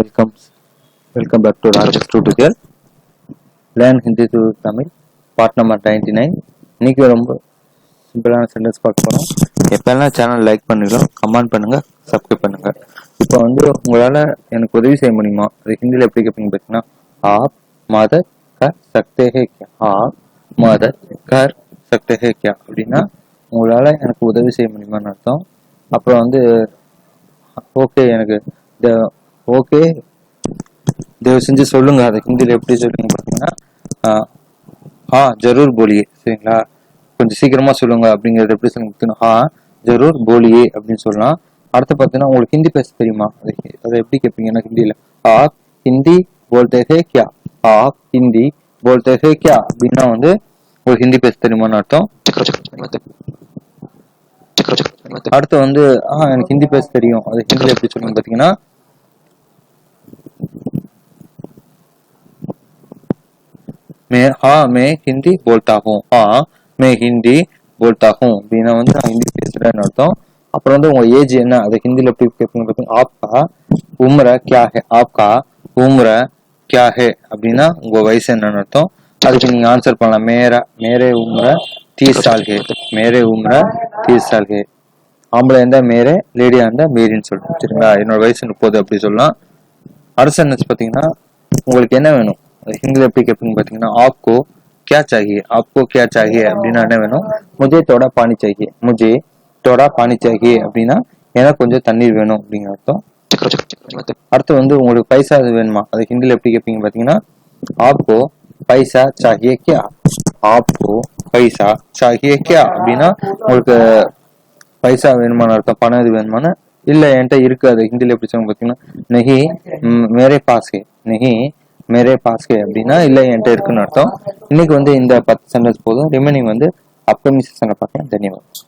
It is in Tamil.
Welcome back to Rajesh Tutorial. Learn Hindi to Tamil part number 99. இன்னைக்கு ரொம்ப சிம்பிளான சென்டென்ஸ் பார்க்க போறோம். எப்பெல்லாம் சேனல் லைக் பண்ணுங்க, கமெண்ட் பண்ணுங்க, சப்ஸ்கிரைப் பண்ணுங்க. இப்போ உங்களால எனக்கு உதவி செய்ய முடியுமா? அது ஹிந்தியில் எப்படி கேட்பீங்க பார்த்தீங்கன்னா, आप मदद कर सकते हैं क्या? आप मदद कर सकते हैं क्या அப்படின்னா உங்களால எனக்கு உதவி செய்ய முடியுமான்னு அர்த்தம். அப்புறம் ஓகே எனக்கு ஓகே தயவு செஞ்சு சொல்லுங்க. அதை ஹிந்தியில் எப்படி சொல்லுங்க பார்த்தீங்கன்னா, ஜரூர் போலியே, சரிங்களா? கொஞ்சம் சீக்கிரமா சொல்லுங்க அப்படிங்கறது எப்படி சொல்லுங்க பார்த்தீங்கன்னா, ஜரூர் போலியே அப்படின்னு சொல்லலாம். அடுத்து பார்த்தீங்கன்னா, உங்களுக்கு ஹிந்தி பேச தெரியுமா? அதை எப்படி கேட்பீங்கன்னா ஹிந்தியில, ஆப் ஹிந்தி போல்தே ஹே கியா? ஆப் ஹிந்தி போல்தே ஹே கியா அப்படின்னா உங்களுக்கு ஹிந்தி பேச தெரியுமான்னு அர்த்தம். அடுத்து எனக்கு ஹிந்தி பேச தெரியும். அது ஹிந்தியில எப்படி சொல்லுங்க பார்த்தீங்கன்னா, मैं हिंदी बोलता हूँ. मैं हिंदी बोलता हूँ அப்படின்னா நான் ஹிந்தி பேசுறேன்னு அர்த்தம். அப்புறம் உங்க ஏஜ் என்ன, அதை ஹிந்தியில எப்படி கேட்பீங்க பார்த்தீங்கன்னா, ஆப்கா உம்ர கியா ஹே? ஆப்கா உம்ர கியா ஹே அப்படின்னா உங்க வயசு என்னன்னு அர்த்தம். அதுக்கு நீங்க ஆன்சர் பண்ணலாம், மேரே உம்ர 30 साल है. மேரே உம்ர 30 साल है. ஆம்பளை இருந்தா மேரே, லேடியா இருந்தா மேரின்னு சொல்லணும், சரிங்களா? என்னோட வயசு 30 அப்படி சொல்லலாம். அடுத்த சென்டென்ஸ் பார்த்தீங்கன்னா, உங்களுக்கு என்ன வேணும்? हिंदी எப்படி கேட்பீங்க பார்த்தீங்கன்னா, आपको क्या चाहिए? आपको क्या चाहिए அப்படின்னா என்ன வேணும்? मुझे थोड़ा पानी चाहिए. मुझे थोड़ा पानी चाहिए அப்படின்னா எனக்கு கொஞ்சம் தண்ணீர் வேணும் அப்படிங்கிற அர்த்தம். அடுத்து உங்களுக்கு பைசா வேணுமா? அது ஹிந்தியில எப்படி கேட்பீங்க பார்த்தீங்கன்னா, आपको पैसा चाहिए क्या? आपको पैसा चाहिए क्या அப்படின்னா உங்களுக்கு பைசா வேணுமான்னு அர்த்தம், பணம் இது வேணுமான்னு. இல்ல என்கிட்ட இருக்கு, அது ஹிந்தியில எப்படி சொல்லுங்க பார்த்தீங்கன்னா, नहीं मेरे पास है. नहीं मेरे पास है அப்படின்னா இல்ல என்கிட்ட இருக்குன்னு அர்த்தம். இன்னைக்கு இந்த 10 சென்டென்ஸ் போதும். ரிமைனிங் அப்கமிங் செஷன்ல பார்க்கலாம். தன்யவாத்.